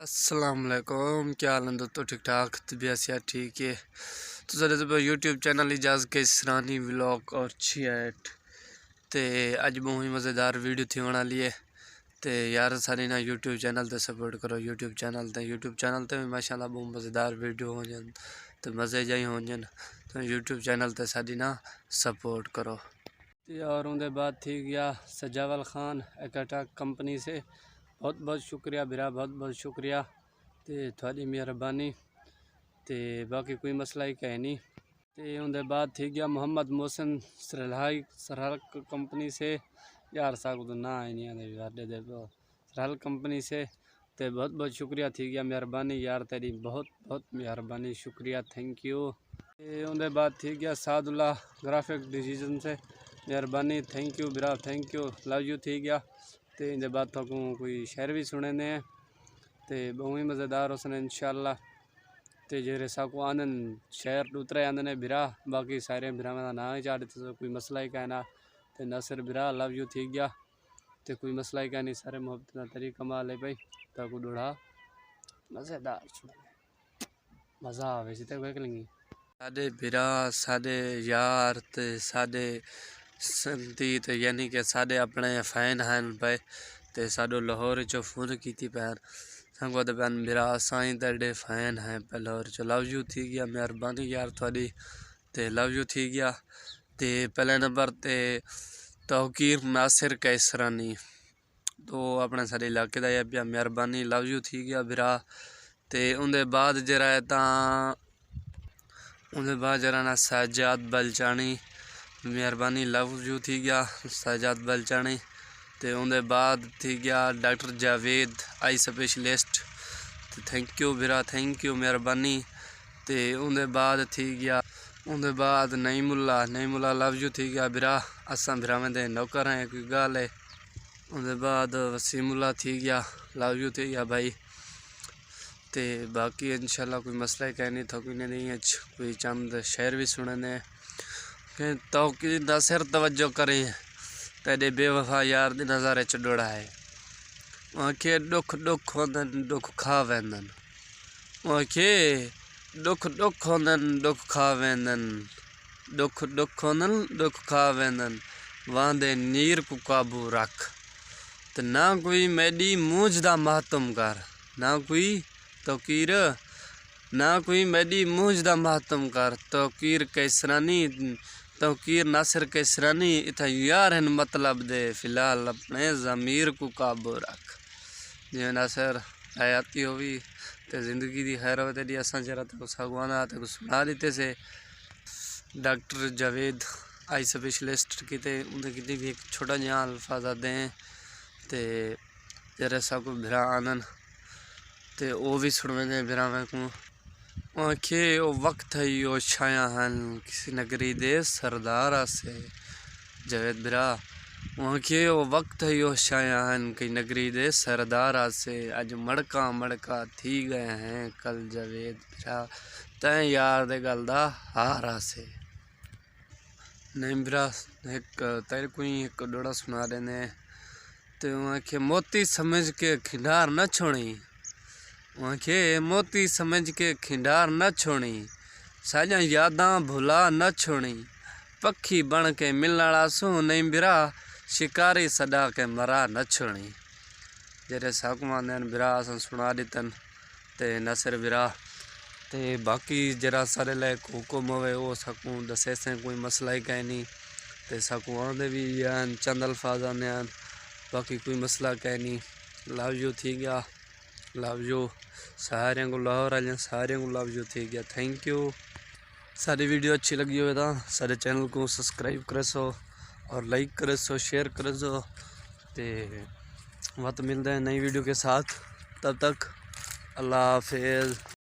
अस्सलाम वालेकुम, क्या हाल है दोस्तों? ठीक ठाक, तबीयत सेहत ठीक है। तो सर यूट्यूब चैनल इजाज़ के सरानी व्लॉग और 68 ते अज बहुत ही मज़ेदार वीडियो थी बना लिए। तो यार सारी ना यूट्यूब चैनल ते सपोर्ट करो। यूट्यूब चैनल ते भी माशाल्लाह बहुत मज़ेदार वीडियो हो जान तो मज़े जाई हो जान। तो यूट्यूब चैनल ते सारी ना सपोर्ट करो। और उनके बाद थी गया सजावल खान एकटा कंपनी से बहुत बहुत शुक्रिया बिरा, बहुत बहुत शुक्रिया ते थोड़ी मेहरबानी। ते बाकी कोई मसला ही कह नहीं। ते उनके बाद थी गया मोहम्मद मोहसिन सरहल कंपनी से। यार साहब तो ना ही नहीं आते सरहल कंपनी से। ते बहुत बहुत शुक्रिया थी गया, मेहरबानी यार तेरी, बहुत बहुत मेहरबानी, शुक्रिया, थैंक यू। उनके बाद थी गया सादुल्ला ग्राफिक डिसीजन से, मेहरबानी, थैंक यू बिरा, थैंक यू, लव यू थी गया। तो इनके बाद तो कोई शेर भी सुने ने तो बहुत ही मज़ेदार उसने इंशाल्लाह। तो जेरे साकू आनंद शेर उतरे आंदे ने बिरा, बाकी सारे बिरा में ना ही चाहते तो कोई मसला ही कहना। तो नसर बिरा लव यू थी गया। तो कोई मसला ही कहनी, सारे मोहब्बत का तरीका कमा ले भाई तो डोड़ा मज़ेदार मज़ा आवे जिते लेंगी साढ़े बिरा साढ़े यार ते साढ़े संती तो यानी कि साढ़े अपने फैन हैं पे। तो साडो लाहौर चो फोन की पैन संगो तो पैन मेरा साई तेरे फैन हैं पे लाहौर चो। लव यू थी गया, मेहरबानी यार थोड़ी, ते लव यू थी गया। ते पहले नंबर ते तौकीर नासिर कैसरानी तो अपने सारे इलाके का पिया, मेहरबानी, लव यू थी गया बिरा। ते उनके बाद जरा ना सजाद बलचानी, मेहरबानी, लव यू थी गया सजाद बलचानी। तो उनके बाद थी गया डॉक्टर जावेद आई स्पेशलिस्ट, तो थैंक यू बिरा, थैंक यू, मेहरबानी। तो उनके बाद थी गया उनके बाद नईमुल्ला लव यू थी गया बिरा, असा बिरा में दे नौकर हैं कोई गाल है। उनके बाद वसीमुल्ला थी गया, लव यू थी गया भाई। तो बाकी इंशाल्लाह कोई मसला ही कहनी था कोई नहीं, कोई चंद शेर भी सुने ने तो कि नासिर तवज्जो करें तेरे बेवफा यार दी नज़ारे च डोड़ा है। आखे दुख दुख होंदन दुख खा वेंदन, आखे दुख दुख होंदन दुख खा वेंदन, दुख दुख होंदन दुख खा वेंदन, वांदे नीर को काबू रख। तो ना कोई मेडी मूझ दा मातम कर, ना कोई तौकीर, ना कोई मेडी मूझ दा मातम कर। तौकीर कैसरानी, तौकीर नासिर कैसरानी इतना यार हैं मतलब दे फिलहाल अपने ज़मीर को काबू रख। जिवें नासिर हयाती होवी तो जिंदगी की खैर हो तेरी असा जरा तो सगवाना तो सुना देते से। डॉक्टर जावेद आई स्पेशलिस्ट की उनके कितनी भी एक छोटा जहाँ अल्फाज आते हैं तो जरा सा को भिरा आनन तो वो भी सुनवे भिरा में को। आखे ओ वक्त है यो छाया हन किसी नगरी दे सरदारा से, जावेद बिरा, आखे ओ वक्त है यो छाया हन कई नगरी दे सरदारा से, आज मड़का मड़का थी गए हैं कल जावेद बिरा, तैं यार दे गल दा हारा से। नहीं बिरा एक तेरे कोई एक डोड़ा सुना देने तो आखे मोती समझ के खिंडार न छोड़ी, आखे मोती समझ के खिंडार न छोड़ी, साजा यादां भुला न छोड़ी, पक्षी बन के मिलना सू नहीं बिरा, शिकारी सदा के मरा न छोड़ी। जेरे साकुमान बिरा असन सुना दितन ते नसर बिरा। ते बाकी जरा सारे लाए हुकुम होवे वो सकूँ दसे से कोई मसला ही कह नहीं। ते सकूँ आंदे भी यान चंद अल्फाज आने बाकी कोई मसला कह नहीं। लव यू थी गया, लव यू सारे को, लाहौर वाले सारे को लव यू थी गया, थैंक यू। सारी वीडियो अच्छी लगी हो तो सारे चैनल को सब्सक्राइब करे सो और लाइक करे सो, शेयर करे सो। तो वक्त मिलते हैं नई वीडियो के साथ, तब तक अल्लाह हाफिज़।